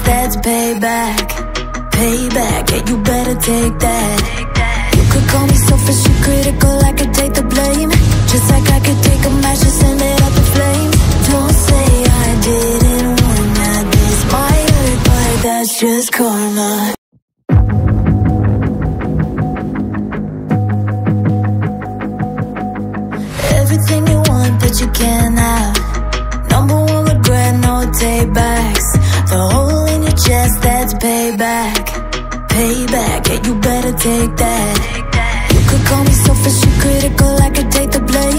that's payback. Payback, yeah, you better take that. You could call me selfish and critical, I could take the blame. Just like I could take a match and send it up in flames. Don't say I didn't warn ya. This might hurt, but that's just karma. Everything you want, but you can't have. Number one regret, no take backs. The hole in your chest, that's payback. Payback, yeah, you better take that. You could call me selfish and critical, I could take the blame.